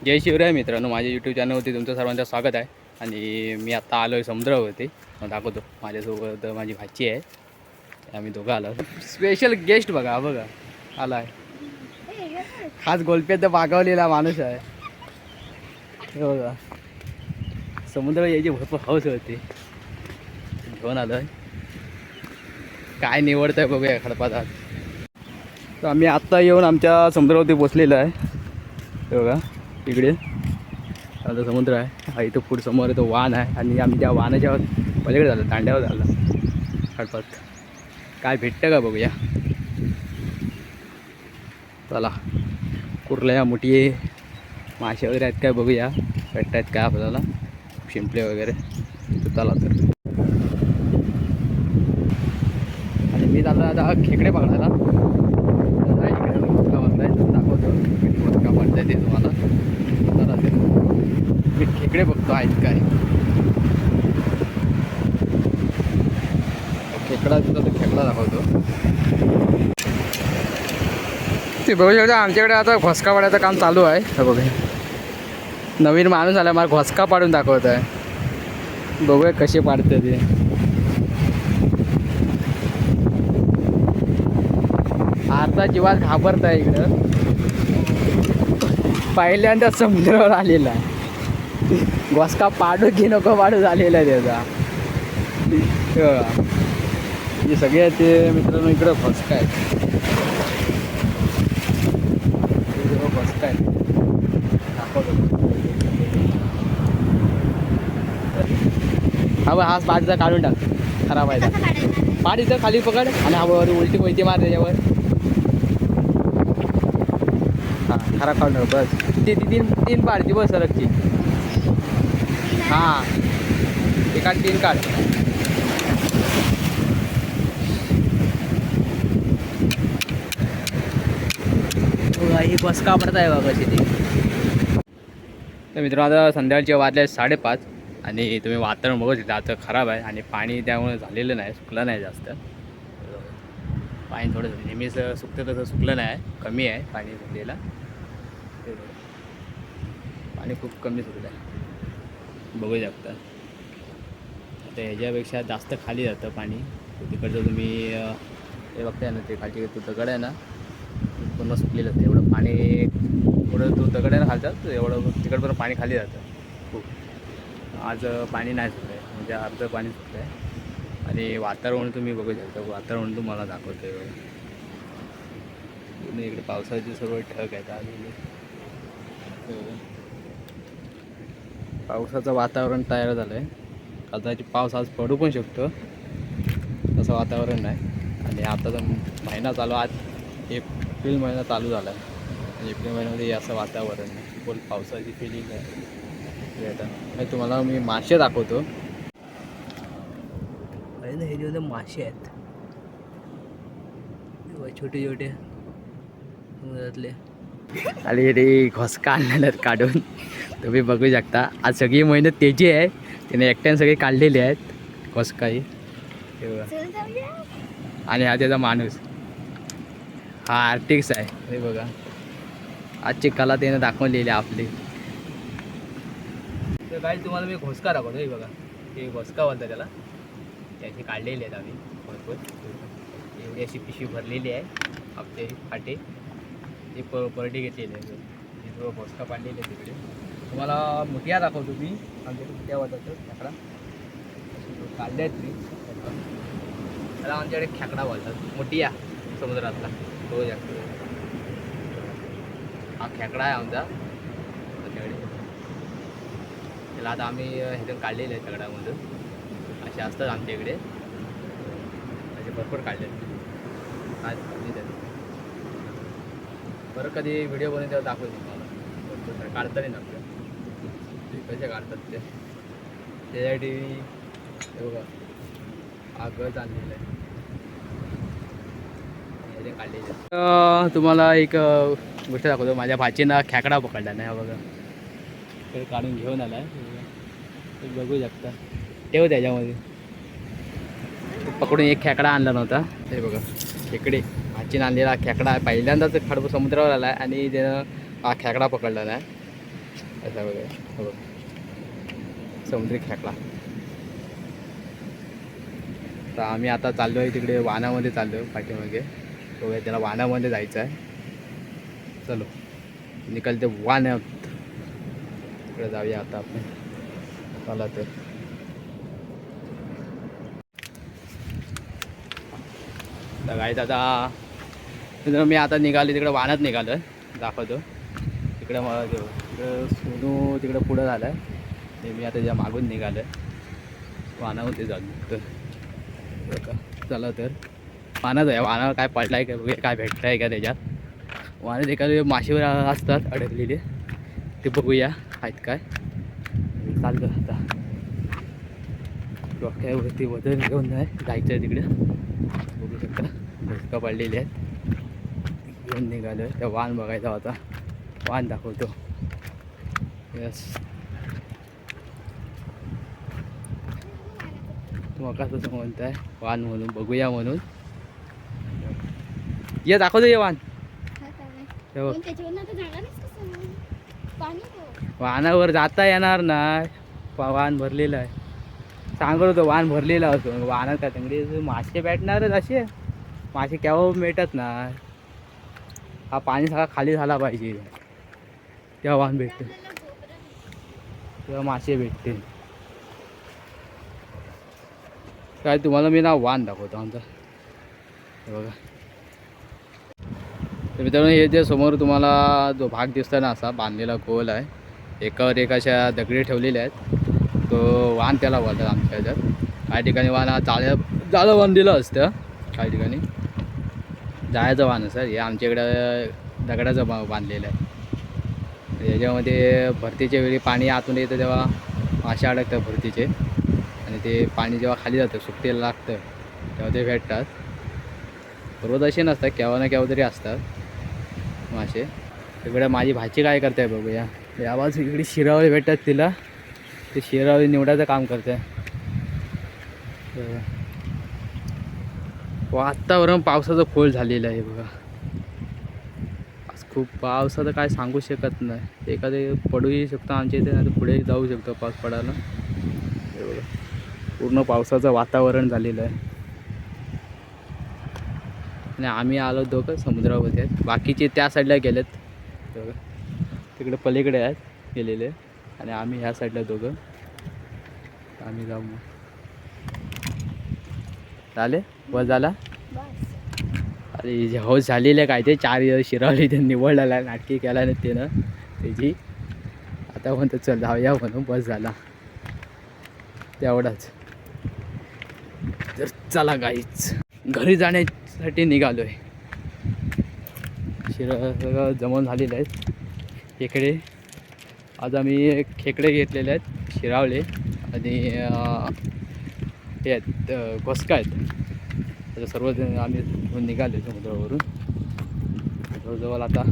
जय शिवराय मित्रांनो, माझ्या यूट्यूब चॅनलवरती तुमचं सर्वांचं स्वागत आहे. आणि मी आत्ता आलो आहे समुद्रावरती. मग दाखवतो, माझ्यासोबत माझी भाची आहे. आम्ही दोघं आलो. स्पेशल गेस्ट बघा आला आहे. खास गोलप्यात मागवलेला माणूस आहे. हे बघा, समुद्रावर यायची भरपूर हौस होती, घेऊन आलो आहे. काय निवडतं आहे बघूया खडपात. तर आम्ही आत्ता येऊन आमच्या समुद्रावरती पोचलेलो आहे. हे बघा, इकडे आता समुद्र आहे. हा इथं पुढे समोर तो वाहन आहे आणि आम्ही त्या वाहनाच्या पलीकडे झालं, दांड्यावर झालं खडपात. काय भेटतं का बघूया. चला, कुर्ल्या मुठी मासे वगैरे आहेत काय बघूया, भेटत आहेत काय आपल्याला, शिंपले वगैरे. तर चला तर. आणि मी जातो आता खेकडे पकडायला. इकडे भोसका बनताय, दाखवतो भोसका बनताय ते तुम्हाला. चला ते मी खेकडे बघतो आहेत काय. खेकडा तिथं तो खेकडा दाखवतो. ते बघू शकता, आमच्याकडे आता घोसका पाडायचं काम चालू आहे. हे बघा, नवीन माणूस आला, मला घोसका पाडून दाखवत आहे. बघूया कसे पाडते ते. अर्धा जीवात घाबरत आहे इकडं. पहिल्यांदा समुद्रावर आलेला आहे. घोसका पाडू की नको पाडू झालेला आहे त्याचा. हे सगळे ते मित्रांनो इकडं घोसका आहेत. घोसका आहे हा बघ, हा पाठचा काढून टाक, खराब आहे. पाठीचं खाली पकड आणि हवावर उलटी कोयती मार त्याच्यावर. हां, खराब काढून टाक बस. ती तीन पाडची बस सरकची. हां, ते काढ, 3 काढ. ही बस का पडत आहे बघा कशी ती. तर मित्रांनो, आता संध्याकाळचे वाजले 5:30 आणि तुम्ही वातावरण बघू शकता. आता खराब आहे आणि पाणी त्यामुळे झालेलं नाही, सुकलं नाही जास्त. पाणी थोडं नेहमीच सुकतं तसं सुकलं नाही, कमी आहे पाणी सुकलेलं. पाणी खूप कमी सुकलं आहे, बघू शकता. आता ह्याच्यापेक्षा जास्त खाली जातं पाणी. तिकडचं तुम्ही हे बघताय ना, ते खालची तो दगड आहे ना, पूर्ण सुकलेलं आहे. एवढं पाणी, एवढं तो दगड आहे ना खालचा, एवढं तिकडपर्यंत पाणी खाली जातं खूप. आज पाणी नाही सुकलं आहे, म्हणजे अर्धं पाणी सुकलं आहे. आणि वातावरण तुम्ही बघू शकता, वातावरण तुम्हाला दाखवतं आहे. पूर्ण इकडे पावसाची सर्व ढग आहेत आलेले. पावसाचं वातावरण तयार झालं आहे. कदाचित पाऊस आज पडू पण शकतो, तसं वातावरण नाही. आणि आता तर महिना चालू, आज एप्रिल महिना चालू झाला आहे. एप्रिल महिन्यामध्ये असं वातावरण आहे, फुल पावसाची फिलिंग आहे. आता तुम्हाला मी मासे दाखवतो. हे जे मासे आहेत छोटे छोटे समुद्रातले, आले रे घोसका आणलेले आहेत काढून. तुम्ही बघू शकता, आज सगळी मेहनत त्याची आहे, त्याने एकट्याने सगळे काढलेले आहेत घोसकाही. आणि हा त्याचा माणूस, हा आर्टिस्ट आहे. हे बघा, आजची कला त्याने दाखवलेली आपली. तर काही तुम्हाला मी घोसका दाखवतो. हे बघा, हे घोसका बोलतात त्याला. त्याचे काढलेले आहेत आम्ही भरपूर. एवढी अशी पिशवी भरलेली आहे आपले फाटे. ते परडी घेतलेले आहे. हे घोसका पाडलेले आहे तिकडे. तुम्हाला मुठ्या दाखवतो मी. आमच्याकडे मुठ्या बोलतात खेकडा, काढले आहेत मी. त्याला आमच्याकडे खेकडा बोलतात, मुठिया समुद्रातला. तो जास्त हा खेकडा आहे आमचा आमच्याकडे. त्याला आता आम्ही ह्याच्यात काढलेले आहेत दगडामधून. असे असतात आमच्या इकडे, असे भरपूर काढले आहेत. बरं, कधी व्हिडिओ बनवून तेव्हा दाखवतो तुम्हाला. काढता नाही नव्हतं कसे काढतात ते, त्यासाठी हे बघा आगच आणलेलं आहे, हे काढलेलं. तुम्हाला एक गोष्ट दाखवतो. माझ्या भाचीनं खेकडा पकडला नाही, हा बघा, ते काढून घेऊन आला आहे. बघू शकता, ठेव त्याच्यामध्ये. पकडून एक खेकडा आणला नव्हता. हे बघा, खेकडे भाचीनं आणलेला खेकडा पहिल्यांदाच खडप समुद्रावर आला आहे आणि त्यानं हा खेकडा पकडला नाही. असा वगैरे हो समुद्री खेकडा. तर आम्ही आता चाललो आहे तिकडे वाहनामध्ये चाललो आहे पाठीमागे. बघूया त्याला वाहनामध्ये जायचं आहे. चलो निकलते वाहनात तिकडे जाऊया आता आपण. चला तर गाईत आता मी आता निघाले तिकडे वाहनात निघालो आहे. दाखवतो तिकडे मला तिकडं सोनू तिकडं पुढं झालं आहे. मी आता त्याच्या मागून निघालो आहे वाहनामध्ये जाऊन. तर चला तर वाहनात आहे. वाहनावर काय पडलं आहे का बघूया काय भेटतं आहे का त्याच्यात. वाहनात एखादे माशीवर असतात अडकलेले ते बघूया आहेत काय. चालतं आता डोक्यावरती वजन घेऊन जायचं आहे तिकडे. बघू शकता भुसका पडलेले आहेत. घेऊन निघालो आहे. त्या वाहन बघायचा होता. वाहन दाखवतो. यस मग कसं म्हणताय वाहन म्हणून बघूया म्हणून ये दाखवतो ये वाहन. वाहनावर जाता येणार नाही. वाहन भरलेलं आहे. सांगत होतो वाहन भरलेलं होतं. वाहनात काय तिकडे मासे भेटणारच असे. मासे केव्हा मिळतात नाही. हा पाणी सगळा खाली झाला पाहिजे तेव्हा वाहन भेटते तेव्हा मासे भेटते. काय तुम्हाला मी ना वाहन दाखवतो आमचा. हे बघा तर मित्रांनो हे जे समोर तुम्हाला जो भाग दिसतो ना असा बांधलेला गोल आहे. एकावर एक अशा दगडी ठेवलेल्या आहेत. तो वाहन त्याला बोलतात आमच्या ह्याच्यात. काही ठिकाणी वाहन जाळं बांधलेलं असतं. काही ठिकाणी जाळ्याचं वाहन सर हे आमच्याकडं दगडाचं बांधलेलं आहे. याच्यामध्ये भरतीच्या वेळी पाणी आतून येतं तेव्हा मासे अडकतात भरतीचे. आणि ते पाणी जेव्हा खाली जातं सुकतेला लागतं तेव्हा ते भेटतात. रोज असे नसतात केव्हा ना केव्हा तरी असतात मासे. इकडे माझी भाची काय करते बघूया. या बाजू इकडे शिरावळी भेटतात तिला. ते शिरावळी निवडायचं काम करते. वातावरण पावसाचं खोल झालेलं आहे बघा. आज खूप पावसाचं काय सांगू शकत नाही. एखादे पडूही शकतो आमच्या इथे नाही तर पुढे जाऊ शकतो पाऊस पडायला. हे बघा पूर्ण पावसाचं वातावरण झालेलं आहे. आणि आम्ही आलो दोघं समुद्रावरती आहेत. बाकीचे त्या साईडला गेलेत बघा तिकडे पलीकडे आहेत गेलेले. आणि आम्ही ह्या साईडला दोघं आम्ही जाऊ. मग झाले बस झाला. अरे हौस झालेली आहे काय ते 4 शिरावली ते निवडलेला आहे. नाटकी केला नाही त्यानं त्याची. आता म्हणतो चल जाऊया म्हणून बस झाला तेवढाच. तर चला गाईच घरी जाण्यासाठी निघालो आहे. सगळं जमून झालेलं आहे. खेकडे आज आम्ही खेकडे घेतलेले आहेत शिरावले आणि हे आहेत घोसका आहेत. तर सर्वजण आम्ही घेऊन निघाले समुद्रावरून. जवळजवळ आता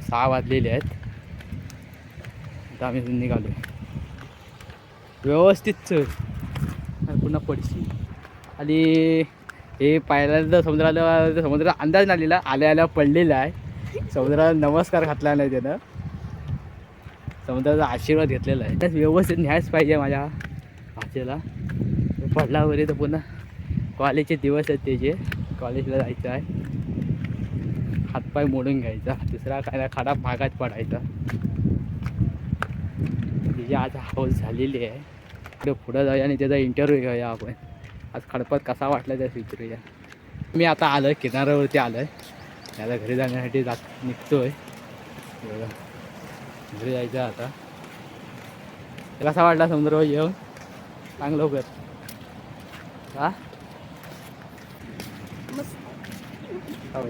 6 वाजलेले आहेत. आता आम्ही निघालो. व्यवस्थित चल पुन्हा पडशी. आणि हे पहिल्यांदा समुद्राला अंदाज नाही आलेला. आल्या पडलेला आहे. समुद्राला नमस्कार घातला नाही त्यानं. समुद्राचा आशीर्वाद घेतलेला आहे. त्याच व्यवस्थित न्यायच पाहिजे माझ्या भाचेला. पडल्यावर तर पुन्हा कॉलेजचे दिवस आहेत त्याचे. कॉलेजला जायचं आहे. हातपाय मोडून घ्यायचा. दुसरा काय ना खडा भागात पडायचा. तिची आज हौस झालेली आहे. इकडे पुढं जाऊया आणि त्याचा इंटरव्ह्यू घेऊया आपण. आज खडपत कसा वाटला त्याच विचारूया. मी आता आलो आहे किनाऱ्यावरती आलो आहे. त्याला घरी जाण्यासाठी निघतो आहे. घरी जायचं आता. कसा वाटला समुद्रावर येऊन सांग लवकर. हा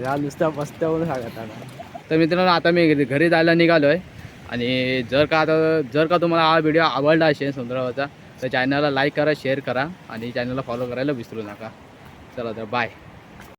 या नुसता मस्त म्हणून सांगत आला. तर मित्रांनो आता मी घरी जायला निघालो आहे. आणि जर का तुम्हाला हा व्हिडिओ आवडला असेल समुद्रावरचा तर चॅनलला लाईक करा शेअर करा आणि चॅनलला फॉलो करायला विसरू नका. चला तर बाय.